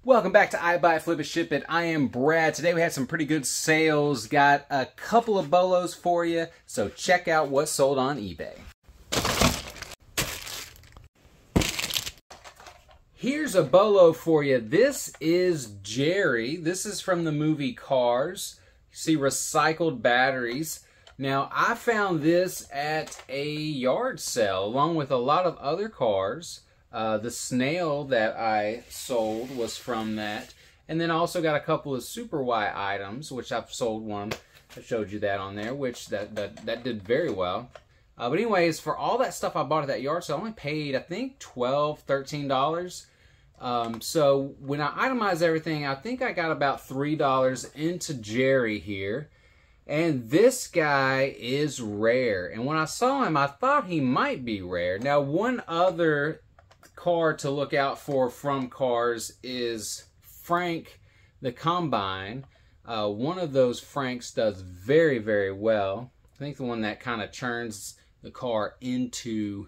Welcome back to I Buy, Flip It, Ship It. I am Brad. Today we had some pretty good sales. Got a couple of BOLOs for you, so check out what's sold on eBay. Here's a BOLO for you. This is Jerry. This is from the movie Cars. You see recycled batteries. Now, I found this at a yard sale along with a lot of other cars. The snail that I sold was from that. And then I also got a couple of Super Y items, which I've sold one. I showed you that on there, which that did very well. But anyways, for all that stuff I bought at that yard sale, I only paid, I think, $12, $13. So when I itemize everything, I think I got about $3 into Jerry here. And this guy is rare. And when I saw him, I thought he might be rare. Now, one other car to look out for from Cars is Frank the Combine. One of those Franks does very, very well. I think the one that kind of turns the car into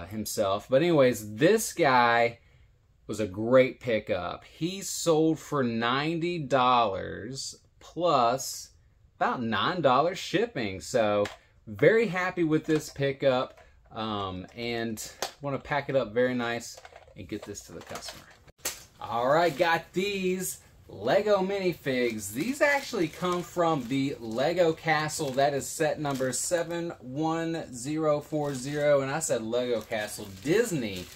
himself. But anyways, this guy was a great pickup. He sold for $90 plus about $9 shipping. So very happy with this pickup. And want to pack it up very nice and get this to the customer. Alright, got these Lego minifigs. These actually come from the Lego Castle. That is set number 71040. And I said Lego Castle. Disney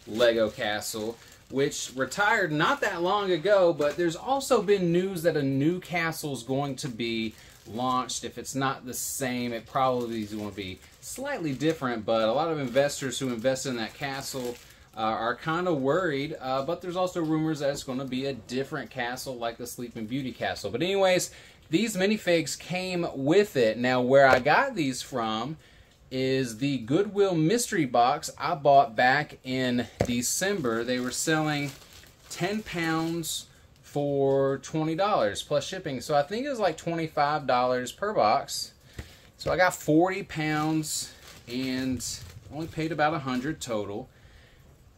Lego Castle, which retired not that long ago, but there's also been news that a new castle is going to be launched. If it's not the same, it probably is going to be slightly different, but a lot of investors who invest in that castle are kind of worried, but there's also rumors that it's going to be a different castle like the Sleeping Beauty castle. But anyways, these minifigs came with it. Now, where I got these from is the Goodwill mystery box I bought back in December. They were selling 10 pounds for $20 plus shipping. So I think it was like $25 per box. So I got 40 pounds and only paid about 100 total.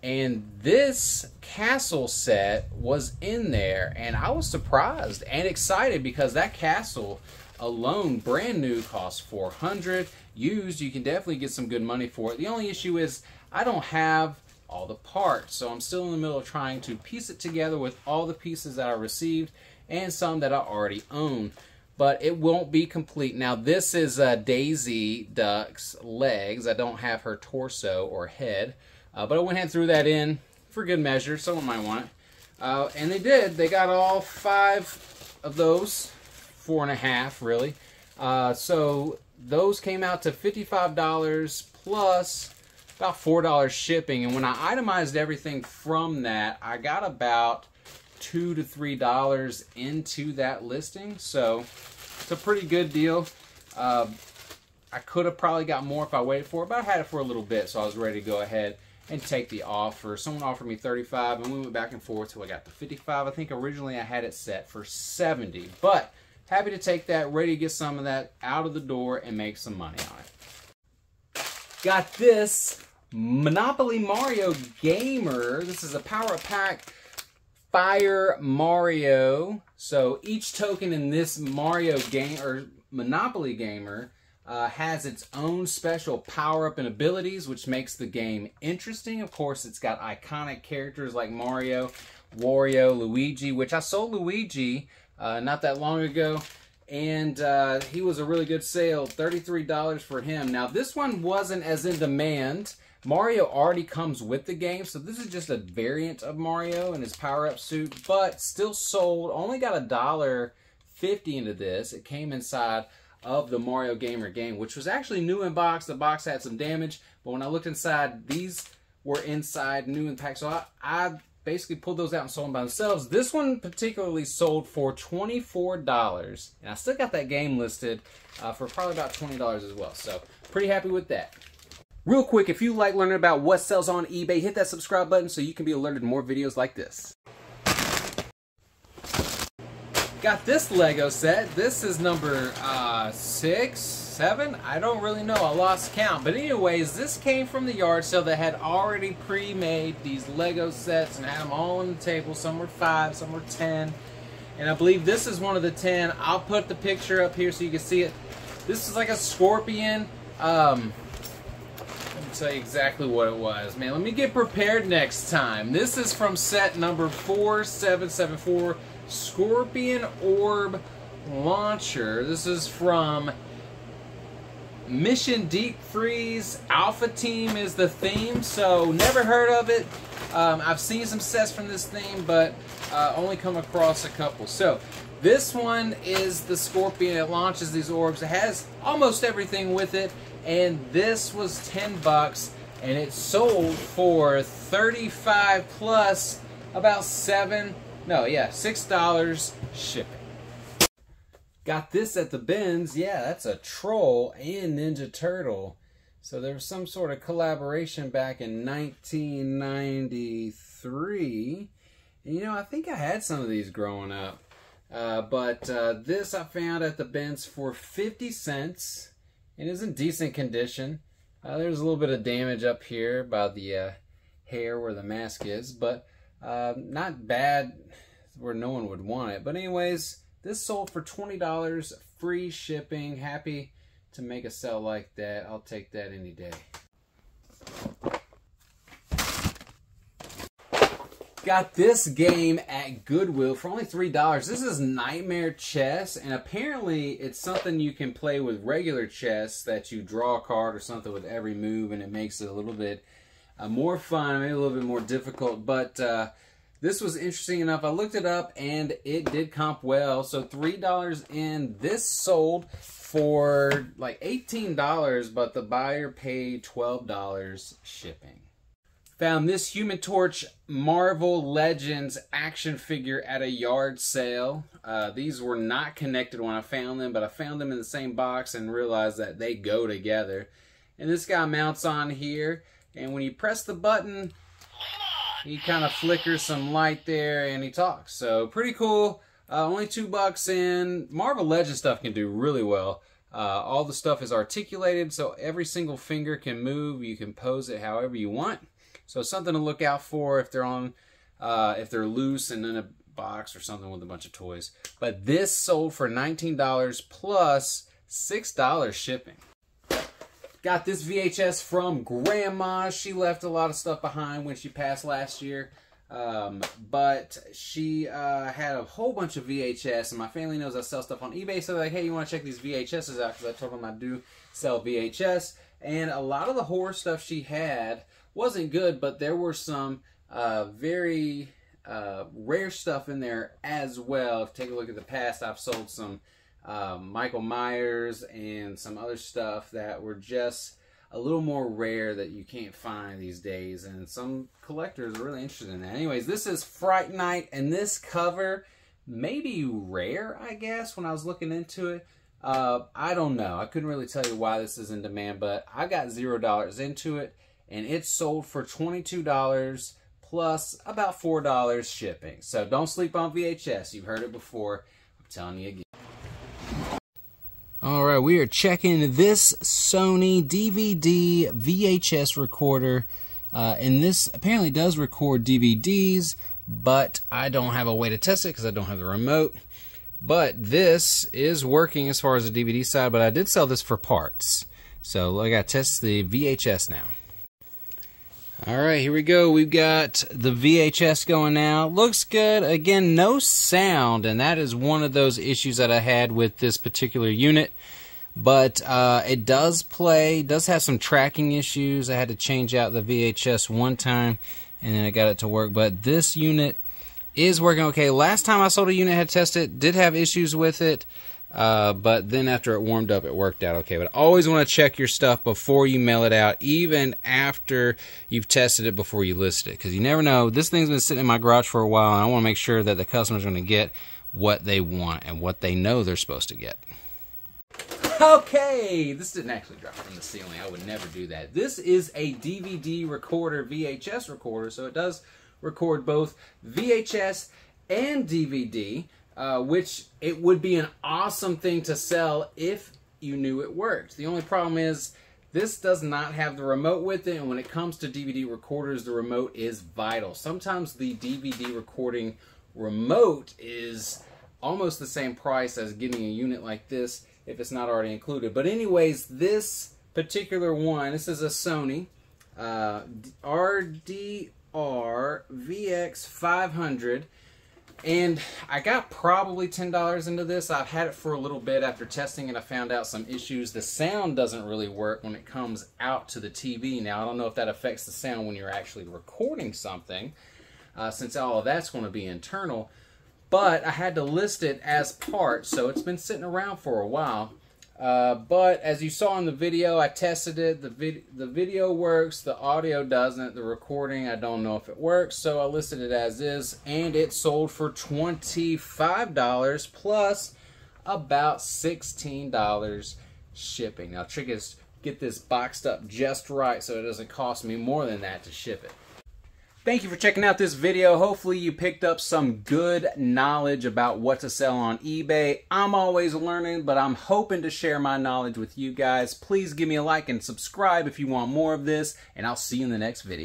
And this castle set was in there, and I was surprised and excited because that castle alone, brand new, costs $400. Used, you can definitely get some good money for it. The only issue is I don't have all the parts, so I'm still in the middle of trying to piece it together with all the pieces that I received and some that I already own. But it won't be complete. Now, this is Daisy Duck's legs. I don't have her torso or head, but I went ahead and threw that in for good measure. Someone might want it. And they did. They got all 5 of those, 4.5 really. So those came out to $55 plus about $4 shipping. And when I itemized everything from that, I got about $2 to $3 into that listing. So it's a pretty good deal. I could have probably got more if I waited for it, but I had it for a little bit, so I was ready to go ahead and take the offer. Someone offered me $35, and we went back and forth till I got the $55. I think originally I had it set for $70, but happy to take that, ready to get some of that out of the door and make some money on it. Got this Monopoly Mario Gamer. This is a Power Pack Fire Mario. So each token in this Mario game or Monopoly Gamer has its own special power-up and abilities, which makes the game interesting. Of course, it's got iconic characters like Mario, Wario, Luigi, which I sold Luigi not that long ago, and he was a really good sale, $33 for him. Now, this one wasn't as in demand. Mario already comes with the game, so this is just a variant of Mario in his power-up suit, but still sold. Only got $1.50 into this. It came inside of the Mario Gamer game, which was actually new in box. The box had some damage, but when I looked inside, these were inside, new in pack, so I basically pulled those out and sold them by themselves. This one particularly sold for $24, and I still got that game listed for probably about $20 as well, so pretty happy with that. Real quick, if you like learning about what sells on eBay, hit that subscribe button so you can be alerted to more videos like this. Got this Lego set. This is number 6, 7. I don't really know. I lost count. But anyways, this came from the yard sale that had already pre-made these Lego sets and had them all on the table. Some were 5, some were 10. And I believe this is one of the 10. I'll put the picture up here so you can see it. This is like a scorpion. Let me tell you exactly what it was. Man, let me get prepared next time. This is from set number 4774. Scorpion Orb Launcher. This is from Mission Deep Freeze. Alpha Team is the theme, so never heard of it. I've seen some sets from this theme, but only come across a couple. So this one is the Scorpion. It launches these orbs. It has almost everything with it, and this was 10 bucks, and it sold for 35 plus about $6 shipping. Got this at the bins. Yeah, that's a Troll and Ninja Turtle. So there was some sort of collaboration back in 1993. And you know, I think I had some of these growing up. But this I found at the bins for 50 cents. It is in decent condition. There's a little bit of damage up here by the hair where the mask is, but not bad where no one would want it. But anyways, this sold for $20, free shipping. Happy to make a sale like that. I'll take that any day. Got this game at Goodwill for only $3. This is Nightmare Chess, and apparently it's something you can play with regular chess, that you draw a card or something with every move, and it makes it a little bit more fun, maybe a little bit more difficult. But this was interesting enough. I looked it up, and it did comp well. So $3 in. This sold for like $18, but the buyer paid $12 shipping. Found this Human Torch Marvel Legends action figure at a yard sale. These were not connected when I found them, but I found them in the same box and realized that they go together. And this guy mounts on here, and when you press the button, he kind of flickers some light there and he talks. So pretty cool. Only $2 in. Marvel Legends stuff can do really well. All the stuff is articulated, so every single finger can move. You can pose it however you want. So something to look out for if they're on, if they're loose and in a box or something with a bunch of toys. But this sold for $19 plus $6 shipping. Got this VHS from Grandma. She left a lot of stuff behind when she passed last year. But she had a whole bunch of VHS, and my family knows I sell stuff on eBay, so they're like, hey, you want to check these VHSs out? Because I told them I do sell VHS. And a lot of the horror stuff she had wasn't good, but there were some very rare stuff in there as well. If you take a look at the past, I've sold some Michael Myers and some other stuff that were just a little more rare that you can't find these days, and some collectors are really interested in that. Anyways, this is Fright Night, and this cover may be rare, I guess, when I was looking into it. I don't know. I couldn't really tell you why this is in demand, but I got $0 into it, and it sold for $22 plus about $4 shipping. So don't sleep on VHS. You've heard it before. I'm telling you again. Alright, we are checking this Sony DVD VHS recorder. And this apparently does record DVDs, but I don't have a way to test it because I don't have the remote. But this is working as far as the DVD side, but I did sell this for parts. So I got to test the VHS now. Alright, here we go. We've got the VHS going now. Looks good. Again, no sound, and that is one of those issues that I had with this particular unit. But it does play, does have some tracking issues. I had to change out the VHS one time, and then I got it to work. But this unit is working okay. Last time I sold a unit, I had tested it, did have issues with it. But then after it warmed up, it worked out okay. But always want to check your stuff before you mail it out, even after you've tested it before you list it. Because you never know. This thing's been sitting in my garage for a while, and I want to make sure that the customer's going to get what they want and what they know they're supposed to get. Okay, this didn't actually drop from the ceiling. I would never do that. This is a DVD recorder, VHS recorder, so it does record both VHS and DVD. which it would be an awesome thing to sell if you knew it worked. The only problem is this does not have the remote with it, and when it comes to DVD recorders, the remote is vital. Sometimes the DVD recording remote is almost the same price as getting a unit like this if it's not already included. But anyways, this particular one, this is a Sony RDR VX500, and I got probably $10 into this. I've had it for a little bit. After testing it, I found out some issues. The sound doesn't really work when it comes out to the TV. Now, I don't know if that affects the sound when you're actually recording something, since all of that's going to be internal. But I had to list it as parts, so it's been sitting around for a while. But as you saw in the video, I tested it. The video works, the audio doesn't. The recording, I don't know if it works, so I listed it as is, and it sold for $25 plus about $16 shipping. Now, the trick is get this boxed up just right so it doesn't cost me more than that to ship it. Thank you for checking out this video. Hopefully you picked up some good knowledge about what to sell on eBay. I'm always learning, but I'm hoping to share my knowledge with you guys. Please give me a like and subscribe if you want more of this, and I'll see you in the next video.